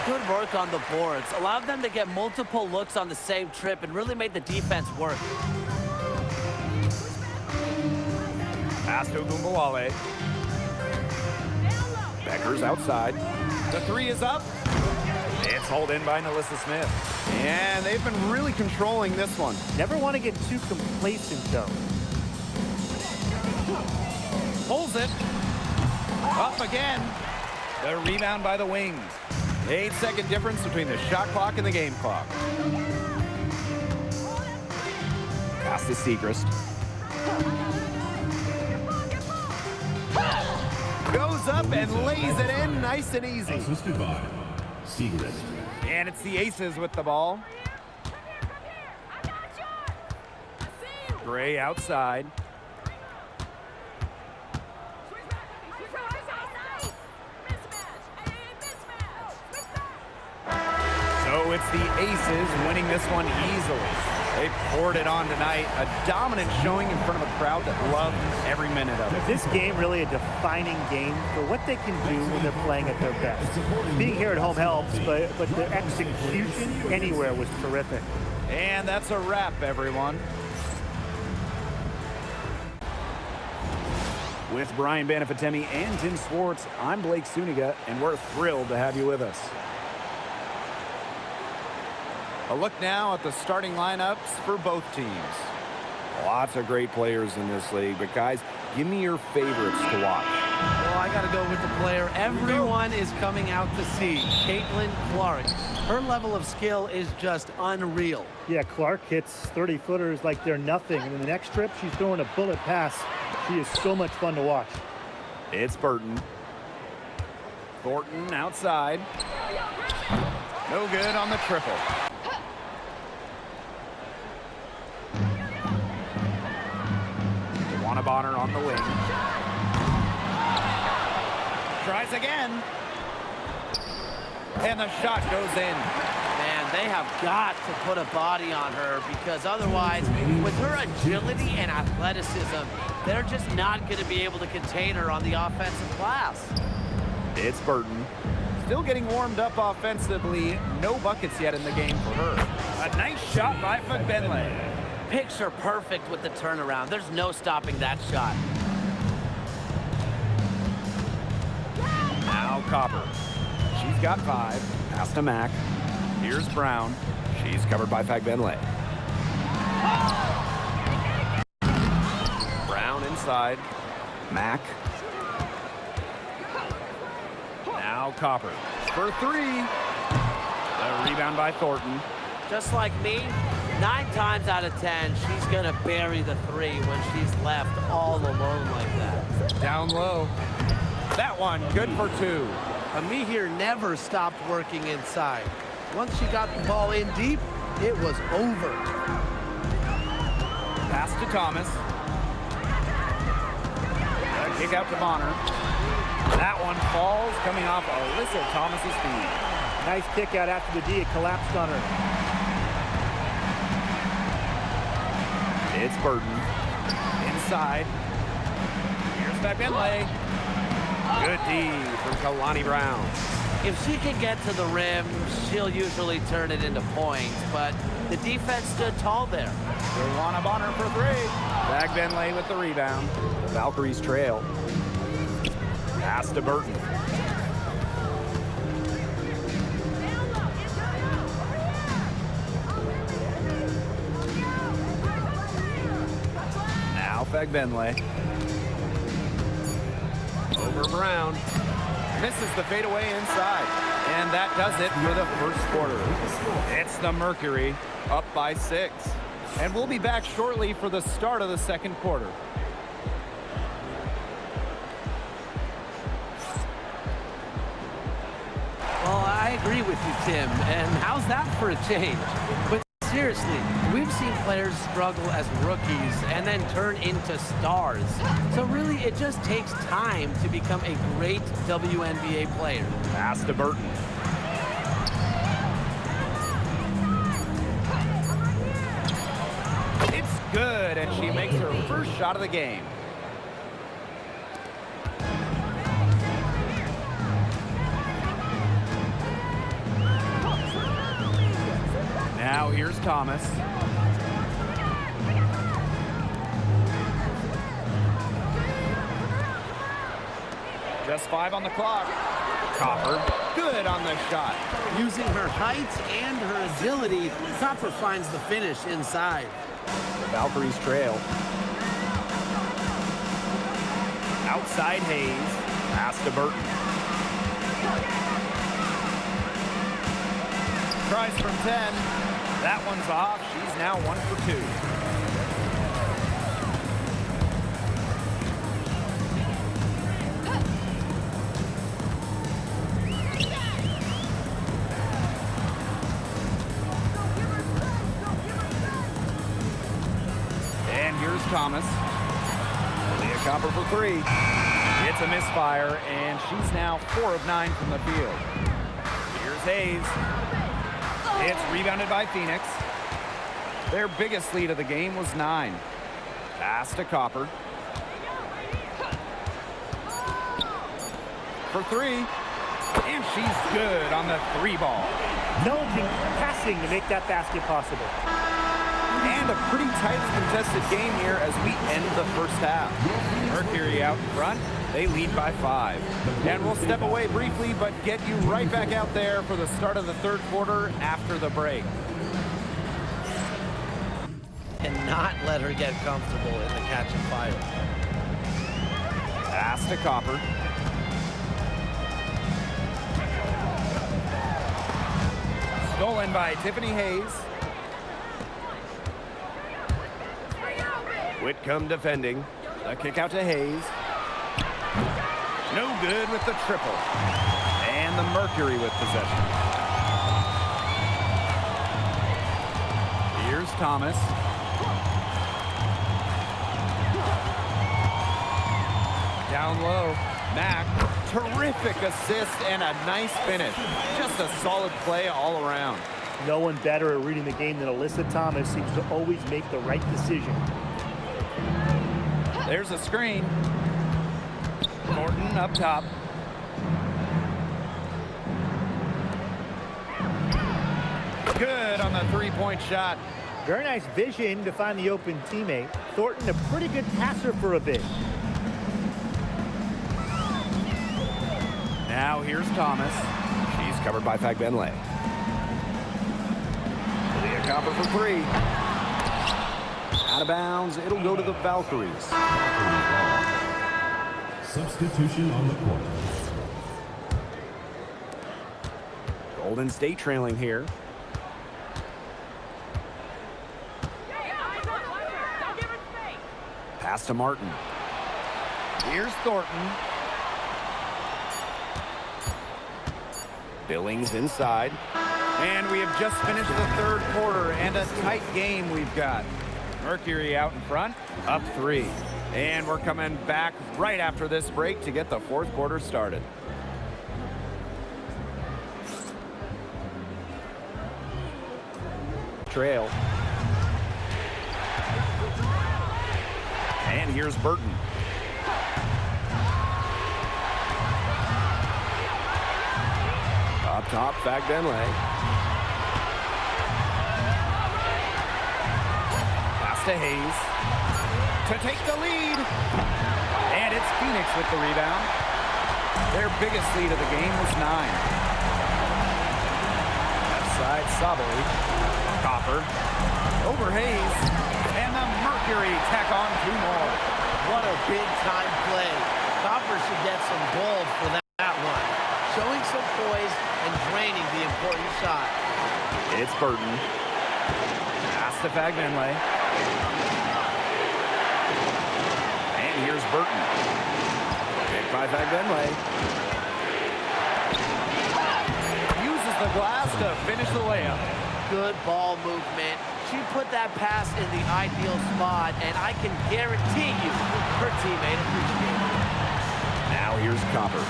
[SPEAKER 5] Good work on the boards. Allowed them to get multiple looks on the same trip and really made the defense work.
[SPEAKER 2] Pass to Agumbawale. Beckers outside. The three is up. It's hauled in by Nalissa Smith. And they've been really controlling this one.
[SPEAKER 4] Never want to get too complacent, though.
[SPEAKER 2] Pulls it. Up again. The rebound by the wings. 8-second difference between the shot clock and the game clock. Pass to Segrist. Goes up and lays it in nice and easy.
[SPEAKER 6] Assisted by Segrist.
[SPEAKER 2] And it's the Aces with the ball. Gray outside. So it's the Aces winning this one easily. They poured it on tonight. A dominant showing in front of a crowd that loved every minute of it.
[SPEAKER 4] This game really a defining game for what they can do when they're playing at their best. Being here at home helps, but the execution anywhere was terrific.
[SPEAKER 2] And that's a wrap, everyone. With Brian Banafitemi and Tim Swartz, I'm Blake Suniga, and we're thrilled to have you with us. A look now at the starting lineups for both teams. Lots of great players in this league, but guys, give me your favorites to watch.
[SPEAKER 3] Well, I got to go with the player everyone is coming out to see, Caitlin Clark. Her level of skill is just unreal.
[SPEAKER 4] Yeah, Clark hits 30-footers like they're nothing, and in the next trip, she's throwing a bullet pass. She is so much fun to watch.
[SPEAKER 2] It's Burton. Thornton outside. No good on the triple. Bonner on the wing. Tries again. And the shot goes in.
[SPEAKER 5] Man, they have got to put a body on her because otherwise, with her agility and athleticism, they're just not going to be able to contain her on the offensive glass.
[SPEAKER 2] It's Burton. Still getting warmed up offensively. No buckets yet in the game for her. A nice shot by Fagbenle.
[SPEAKER 5] Picture perfect with the turnaround. There's no stopping that shot.
[SPEAKER 2] Now Copper. She's got 5. Pass to Mack. Here's Brown. She's covered by Fagbenle. Brown inside. Mack. Now Copper. for three. The rebound by Thornton.
[SPEAKER 5] Just like me, 9 times out of 10, she's going to bury the three when she's left all alone like that.
[SPEAKER 2] Down low. That one, good for 2.
[SPEAKER 3] Amihir never stopped working inside. Once she got the ball in deep, it was over.
[SPEAKER 2] Pass to Thomas. A kick out to Bonner. That one falls, coming off Alyssa Thomas's feet.
[SPEAKER 4] Nice kick out after the D. It collapsed on her.
[SPEAKER 2] It's Burton. Inside. Here's Benley. Good D from Kalani Brown.
[SPEAKER 5] If she can get to the rim, she'll usually turn it into points, but the defense stood tall there.
[SPEAKER 2] Joanna Bonner for 3. Bag Benley with the rebound.
[SPEAKER 1] The Valkyries trail.
[SPEAKER 2] Pass to Burton. Now Benley. Over Brown. Misses the fadeaway inside. And that does it for the first quarter. It's the Mercury up by 6. And we'll be back shortly for the start of the second quarter.
[SPEAKER 3] Well, I agree with you, Tim. And how's that for a change? But seriously, we've seen players struggle as rookies and then turn into stars. So really, it just takes time to become a great WNBA player.
[SPEAKER 2] Pass to Burton. It's good, and she makes her first shot of the game. Now here's Thomas. Just 5 on the clock. Copper, good on the shot.
[SPEAKER 3] Using her height and her agility, Copper finds the finish inside.
[SPEAKER 1] The Valkyries trail.
[SPEAKER 2] Outside Hayes. Pass to Burton. Tries from 10. That one's off. She's now 1 for 2. And here's Thomas. Leah Copper for 3. It's a misfire, and she's now 4 of 9 from the field. Here's Hayes. It's rebounded by Phoenix. Their biggest lead of the game was 9. Pass to Copper. For 3. And she's good on the 3 ball.
[SPEAKER 4] Intelligent passing to make that basket possible.
[SPEAKER 2] And a pretty tightly contested game here as we end the first half. Mercury out in front. They lead by 5. And we'll step away briefly, but get you right back out there for the start of the third quarter after the break.
[SPEAKER 3] And not let her get comfortable in the catch and fire.
[SPEAKER 2] Pass to Copper. Stolen by Tiffany Hayes. Whitcomb defending. The kick out to Hayes. No good with the triple. And the Mercury with possession. Here's Thomas. Down low. Mack. Terrific assist and a nice finish. Just a solid play all around.
[SPEAKER 4] No one better at reading the game than Alyssa Thomas. Seems to always make the right decision.
[SPEAKER 2] There's a screen. Thornton up top. Good on the three-point shot.
[SPEAKER 4] Very nice vision to find the open teammate. Thornton, a pretty good passer for a bit.
[SPEAKER 2] Now here's Thomas.
[SPEAKER 7] She's covered by Benley.
[SPEAKER 2] Leah Copper for 3.
[SPEAKER 1] Out of bounds, it'll go to the Valkyries.
[SPEAKER 6] Substitution on the court.
[SPEAKER 1] Golden State trailing here. Pass to Martin.
[SPEAKER 2] Here's Thornton.
[SPEAKER 7] Billings inside.
[SPEAKER 2] And we have just finished the third quarter, and a tight game we've got. Mercury out in front, up 3. And we're coming back right after this break to get the fourth quarter started.
[SPEAKER 1] Trail. And here's Burton.
[SPEAKER 7] Up top, Fagbenle.
[SPEAKER 2] Pass to Hayes to take the lead. And it's Phoenix with the rebound. Their biggest lead of the game was 9. Left side, Sabali. Copper. Over Hayes. And the Mercury tack on 2 more.
[SPEAKER 3] What a big-time play. Copper should get some gold for that one. Showing some poise and draining the important shot.
[SPEAKER 1] It's Burton.
[SPEAKER 2] Pass to Fagbenle.
[SPEAKER 1] And here's Burton. Picked by Fagbenle.
[SPEAKER 2] Uses the glass to finish the layup.
[SPEAKER 3] Good ball movement. She put that pass in the ideal spot, and I can guarantee you her teammate appreciated it.
[SPEAKER 1] Now here's Copper.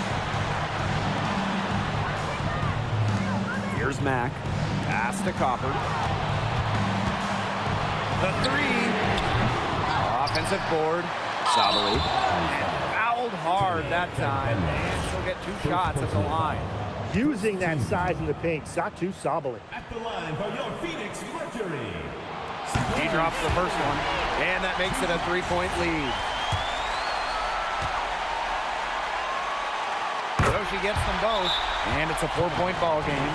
[SPEAKER 1] Here's Mack.
[SPEAKER 2] Pass to Copper. The 3. Offensive board.
[SPEAKER 1] Sabali.
[SPEAKER 2] And fouled hard that time. And she'll get 2 shots at the line.
[SPEAKER 4] Using that size in the paint, Satu Sabali.
[SPEAKER 6] At the line for your Phoenix Mercury.
[SPEAKER 2] He drops the first one. And that makes it a 3-point lead. So she gets them both. And it's a 4-point ball game.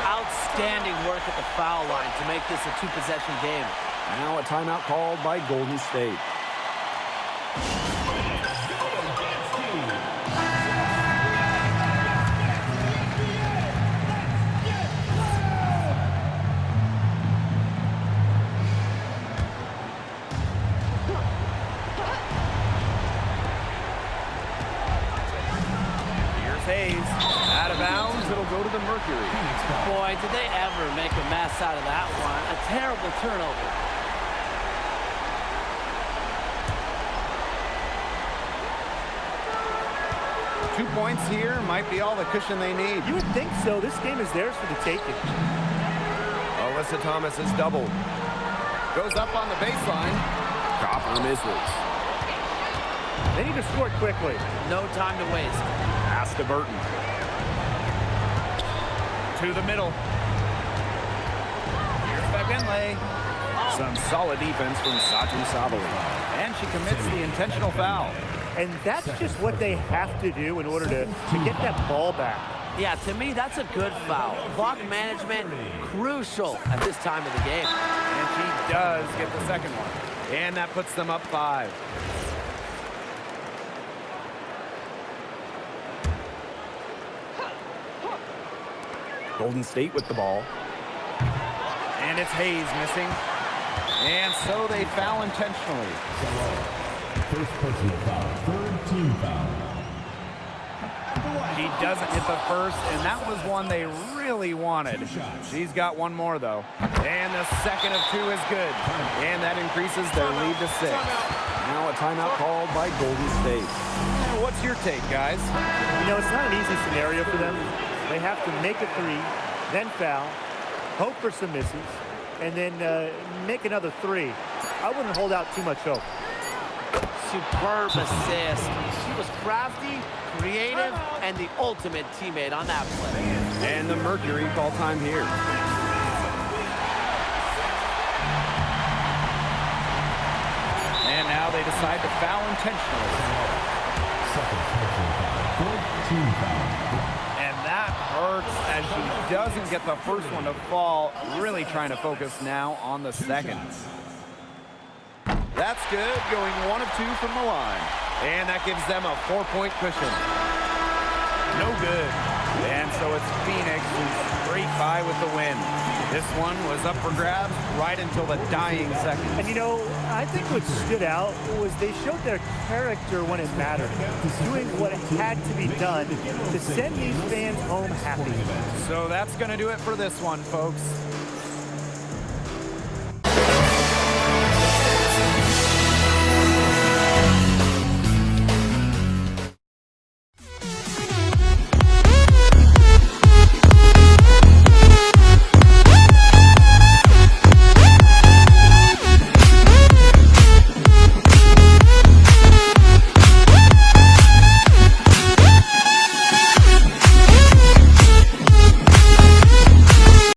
[SPEAKER 3] Outstanding work at the foul line to make this a 2-possession game.
[SPEAKER 1] Now a timeout called by Golden State.
[SPEAKER 2] Hayes out of bounds. It'll go to the Mercury.
[SPEAKER 3] Boy, did they ever make a mess out of that one. A terrible turnover.
[SPEAKER 2] Two points here might be all the cushion they need.
[SPEAKER 4] You would think so. This game is theirs for the taking.
[SPEAKER 7] Alyssa Thomas is doubled.
[SPEAKER 2] Goes up on the baseline.
[SPEAKER 1] Copper misses.
[SPEAKER 4] They need to score quickly.
[SPEAKER 3] No time to waste.
[SPEAKER 1] Pass to Burton.
[SPEAKER 2] To the middle. Here's Fagbenle.
[SPEAKER 1] Some solid defense from Satu Sabali.
[SPEAKER 2] And she commits the intentional foul.
[SPEAKER 4] And that's just what they have to do in order to get that ball back.
[SPEAKER 3] Yeah, to me, that's a good foul. Clock management, crucial at this time of the game.
[SPEAKER 2] And she does get the second one. And that puts them up 5.
[SPEAKER 1] Golden State with the ball.
[SPEAKER 2] And it's Hayes missing. And so they foul intentionally.
[SPEAKER 6] First personal foul, third team foul.
[SPEAKER 2] She doesn't hit the first, and that was one they really wanted. She's got one more, though. And the second of 2 is good. And that increases their lead to 6.
[SPEAKER 1] Now a timeout called by Golden State.
[SPEAKER 2] What's your take, guys?
[SPEAKER 4] You know, it's not an easy scenario for them. They have to make a 3, then foul, hope for some misses, and then make another 3. I wouldn't hold out too much hope.
[SPEAKER 3] Superb assist. She was crafty, creative, and the ultimate teammate on that play.
[SPEAKER 1] And the Mercury call time here.
[SPEAKER 2] And now they decide to foul intentionally.
[SPEAKER 6] Second personal foul, fourth team foul.
[SPEAKER 2] And that hurts as she doesn't get the first one to fall. Really trying to focus now on the second. That's good, going 1 of 2 from the line. And that gives them a 4-point cushion. No good. And so it's Phoenix who's straight by with the win. This one was up for grabs right until the dying seconds.
[SPEAKER 4] And you know, I think what stood out was they showed their character when it mattered, doing what had to be done to send these fans home happy.
[SPEAKER 2] So that's going to do it for this one, folks.